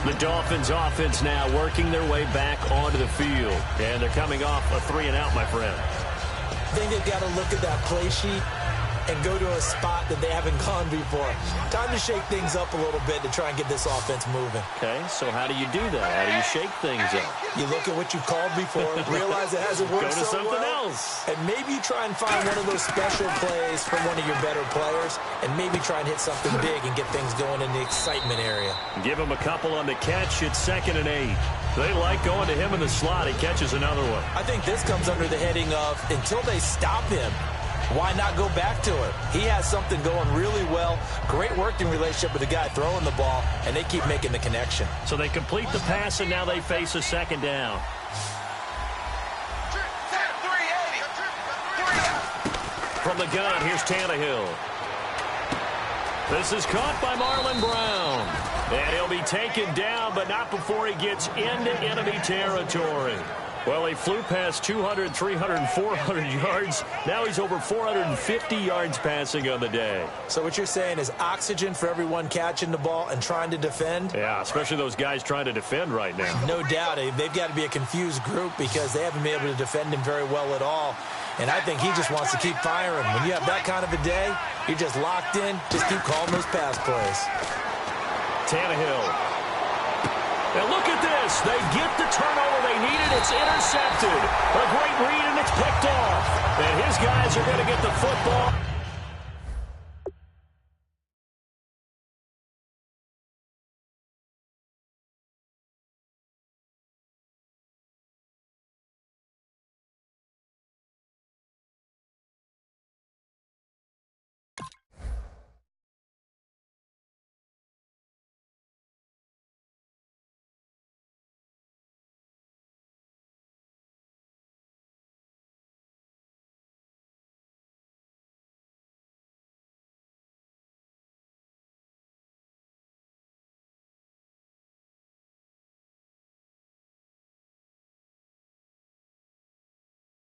Speaker 2: The Dolphins offense now working their way back onto the field. And they're coming off a 3-and-out, my friend.
Speaker 3: I think they've got to look at that play sheet and go to a spot that they haven't gone before. Time to shake things up a little bit to try and get this offense moving.
Speaker 2: Okay, so how do you do that? How do you shake things up?
Speaker 3: You look at what you've called before, realize it hasn't worked
Speaker 2: Go to
Speaker 3: so
Speaker 2: something
Speaker 3: well,
Speaker 2: else.
Speaker 3: and maybe you try and find one of those special plays from one of your better players, and maybe try and hit something big and get things going in the excitement area.
Speaker 2: Give him a couple on the catch. It's 2nd and 8. They like going to him in the slot. He catches another one.
Speaker 3: I think this comes under the heading of, until they stop him, why not go back to it? He has something going really well. Great working relationship with the guy throwing the ball, and they keep making the connection.
Speaker 2: So they complete the pass, and now they face a second down. From the gun, here's Tannehill. This is caught by Marlon Brown. And he'll be taken down, but not before he gets into enemy territory. Well, he flew past 200, 300, 400 yards. Now he's over 450 yards passing on the day.
Speaker 3: So what you're saying is oxygen for everyone catching the ball and trying to defend?
Speaker 2: Yeah, especially those guys trying to defend right now.
Speaker 3: No doubt. They've got to be a confused group because they haven't been able to defend him very well at all. And I think he just wants to keep firing. When you have that kind of a day, you're just locked in. Just keep calling those pass plays.
Speaker 2: Tannehill. And look at this. They get the turnover they needed. It's intercepted. A great read, and it's picked off. And his guys are going to get the football.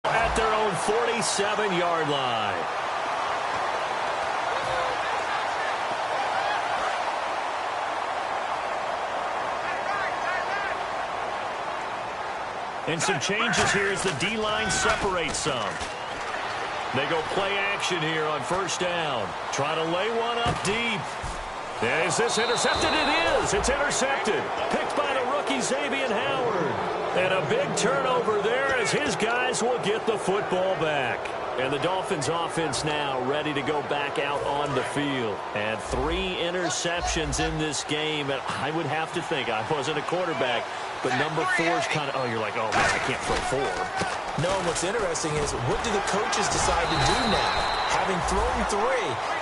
Speaker 2: At their own 47-yard line. And some changes here as the D-line separates some. They go play action here on first down. Try to lay one up deep. Is this intercepted? It is. It's intercepted. Picked by the rookie Xavier Howard. And a big turnover there as his guys will get the football back. And the Dolphins offense now ready to go back out on the field. And 3 interceptions in this game. And I would have to think, I wasn't a quarterback, but number 4 is kind of, oh, you're like, oh, man, I can't throw 4.
Speaker 3: No, and what's interesting is, what do the coaches decide to do now? Having thrown 3,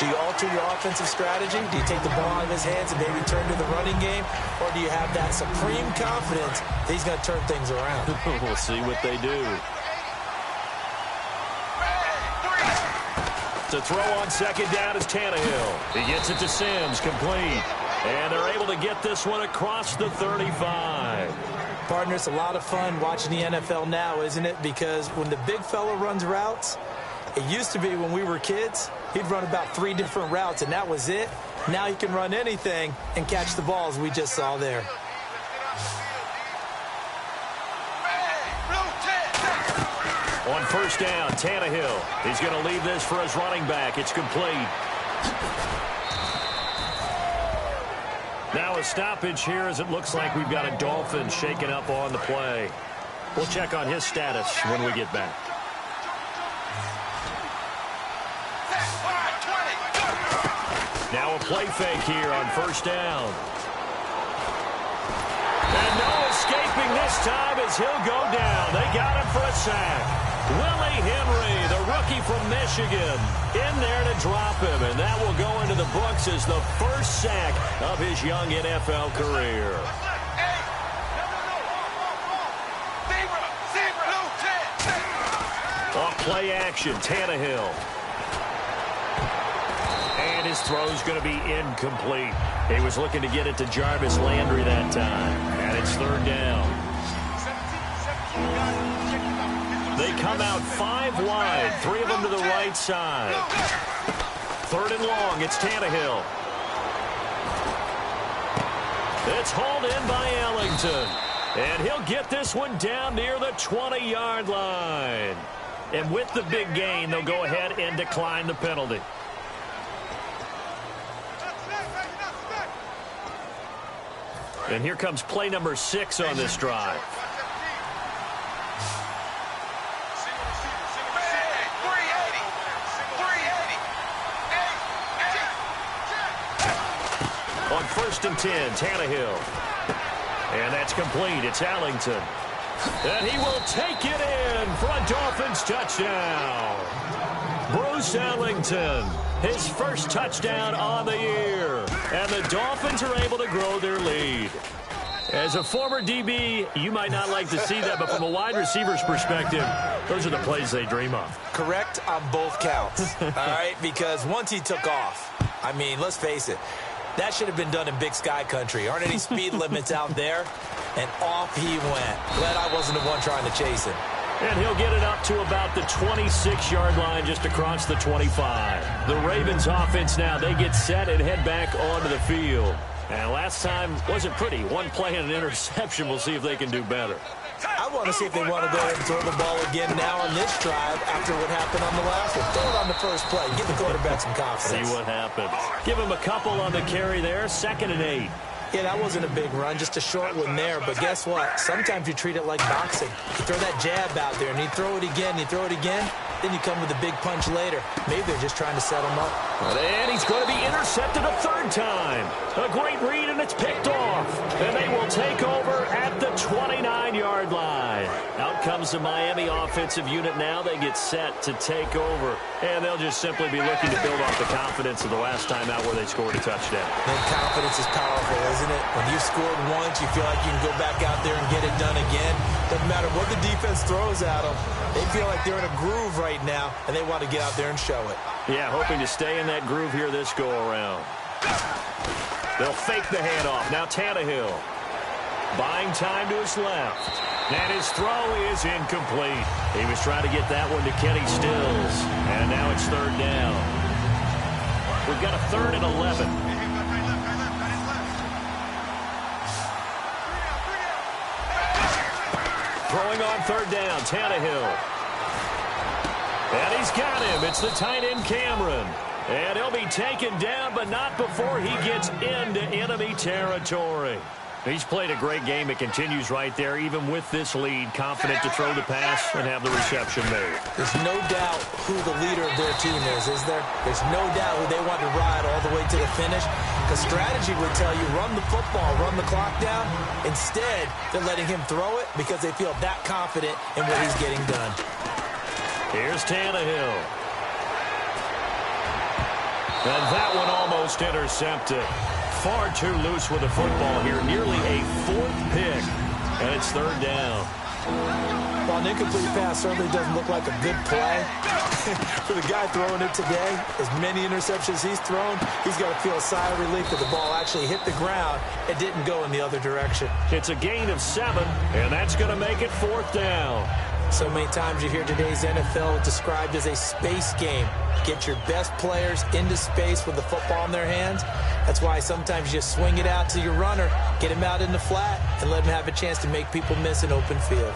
Speaker 3: do you alter your offensive strategy? Do you take the ball out of his hands and maybe turn to the running game? Or do you have that supreme confidence that he's going to turn things around?
Speaker 2: We'll see what they do. To throw on second down is Tannehill. He gets it to Sims, complete. And they're able to get this one across the 35.
Speaker 3: Partner, it's a lot of fun watching the NFL now, isn't it? Because when the big fella runs routes, it used to be when we were kids, he'd run about 3 different routes, and that was it. Now he can run anything and catch the balls we just saw there.
Speaker 2: On first down, Tannehill. He's going to leave this for his running back. It's complete. Now a stoppage here as it looks like we've got a Dolphin shaken up on the play. We'll check on his status when we get back. Now a play fake here on first down. And no escaping this time as he'll go down. They got him for a sack. Willie Henry, the rookie from Michigan, in there to drop him. And that will go into the books as the first sack of his young NFL career. Off play action, Tannehill. And his throw's going to be incomplete. He was looking to get it to Jarvis Landry that time. And it's third down. They come out 5 wide, 3 of them to the right side. Third and long, it's Tannehill. It's hauled in by Ellington. And he'll get this one down near the 20-yard line. And with the big gain, they'll go ahead and decline the penalty. And here comes play number 6 on this drive. On first and 10, Tannehill. And that's complete. It's Ellington. And he will take it in for a Dolphins touchdown. Bruce Ellington, his first touchdown on the year. And the Dolphins are able to grow their lead. As a former DB, you might not like to see that, but from a wide receiver's perspective, those are the plays they dream of.
Speaker 3: Correct on both counts, all right? Because once he took off, I mean, let's face it, that should have been done in Big Sky country. Aren't any speed limits out there? And off he went. Glad I wasn't the one trying to chase him.
Speaker 2: And he'll get it up to about the 26-yard line just across the 25. The Ravens offense now, they get set and head back onto the field. And last time wasn't pretty. One play and an interception. We'll see if they can do better.
Speaker 3: I want to see if they want to go ahead and throw the ball again now on this drive after what happened on the last one. Throw it on the first play. Give the quarterback some confidence.
Speaker 2: See what happens. Give him a couple on the carry there. 2nd and 8.
Speaker 3: Yeah, that wasn't a big run, just a short one there. But guess what? Sometimes you treat it like boxing. You throw that jab out there, and you throw it again, then you come with a big punch later. Maybe they're just trying to set him up.
Speaker 2: And he's going to be intercepted a 3rd time. A great read, and it's picked off. And they will take over at the 29-yard line. Out comes the Miami offensive unit now. They get set to take over. And they'll just simply be looking to build off the confidence of the last time out where they scored a touchdown.
Speaker 3: And confidence is powerful, isn't it? When you've scored once, you feel like you can go back out there and get it done again. Doesn't matter what the defense throws at them. They feel like they're in a groove right now, and they want to get out there and show it.
Speaker 2: Yeah, hoping to stay in that groove here this go-around. They'll fake the handoff. Now Tannehill. Buying time to his left. And his throw is incomplete. He was trying to get that one to Kenny Stills. And now it's 3rd down. We've got a 3rd and 11. Throwing on 3rd down, Tannehill. And he's got him. It's the tight end, Cameron. And he'll be taken down, but not before he gets into enemy territory. He's played a great game. It continues right there, even with this lead, confident to throw the pass and have the reception made.
Speaker 3: There's no doubt who the leader of their team is there? There's no doubt who they want to ride all the way to the finish. Because strategy would tell you, run the football, run the clock down. Instead, they're letting him throw it because they feel that confident in what he's getting done.
Speaker 2: Here's Tannehill. And that one almost intercepted. Far too loose with the football here. Nearly a 4th pick. And it's 3rd down.
Speaker 3: Well, an incomplete pass certainly doesn't look like a good play. For the guy throwing it today, as many interceptions he's thrown, he's got to feel a sigh of relief that the ball actually hit the ground and didn't go in the other direction.
Speaker 2: It's a gain of 7, and that's going to make it 4th down.
Speaker 3: So many times you hear today's NFL described as a space game. Get your best players into space with the football in their hands. That's why sometimes you just swing it out to your runner, get him out in the flat, and let him have a chance to make people miss an open field.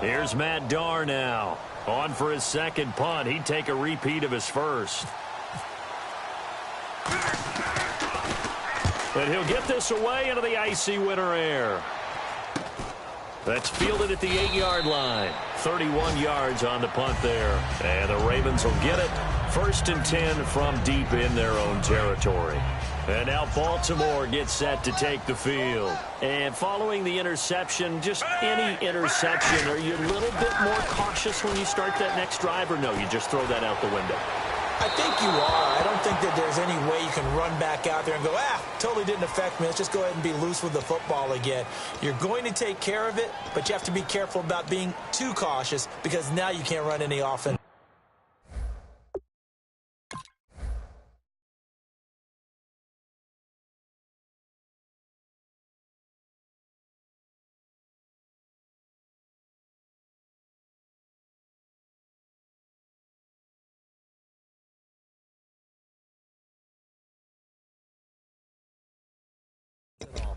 Speaker 2: Here's Matt Darr now. On for his 2nd punt. He'd take a repeat of his 1st. But he'll get this away into the icy winter air. That's fielded at the 8-yard line. 31 yards on the punt there. And the Ravens will get it. 1st and 10 from deep in their own territory. And now Baltimore gets set to take the field. And following the interception, just any interception, are you a little bit more cautious when you start that next drive, or no, you just throw that out the window?
Speaker 3: I think you are. I don't think that there's any way you can run back out there and go, totally didn't affect me. Let's just go ahead and be loose with the football again. You're going to take care of it, but you have to be careful about being too cautious because now you can't run any offense.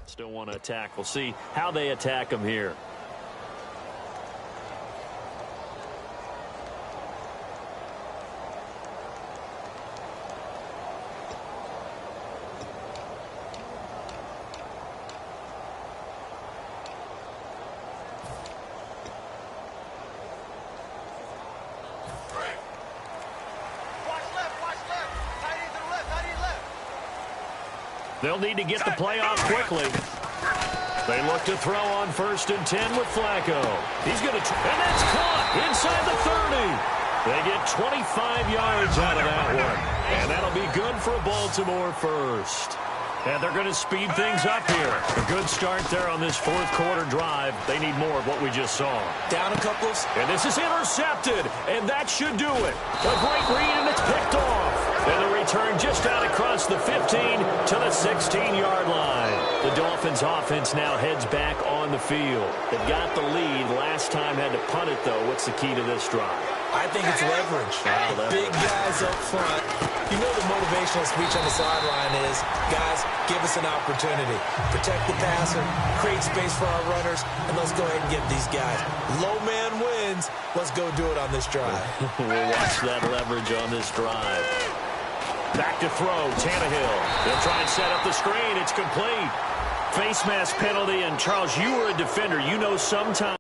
Speaker 2: Still want to attack. We'll see how they attack him here. They'll need to get the play off quickly. They look to throw on 1st and 10 with Flacco. He's going to, and that's caught inside the 30. They get 25 yards out of that one. And that'll be good for Baltimore 1st. And they're going to speed things up here. A good start there on this 4th quarter drive. They need more of what we just saw.
Speaker 3: Down a couple.
Speaker 2: And this is intercepted. And that should do it. A great read, and it's picked off. And the return just out across the 15 to the 16-yard line. The Dolphins Ravens offense now heads back on the field. They've got the lead. Last time had to punt it, though. What's the key to this drive?
Speaker 3: I think it's leverage. Big guys up front. You know the motivational speech on the sideline is, guys, give us an opportunity. Protect the passer, create space for our runners, and let's go ahead and get these guys. Low man wins. Let's go do it on this drive.
Speaker 2: We'll watch that leverage on this drive. Back to throw, Tannehill. They'll try and set up the screen. It's complete. Face mask penalty, and Charles, you were a defender. You know sometimes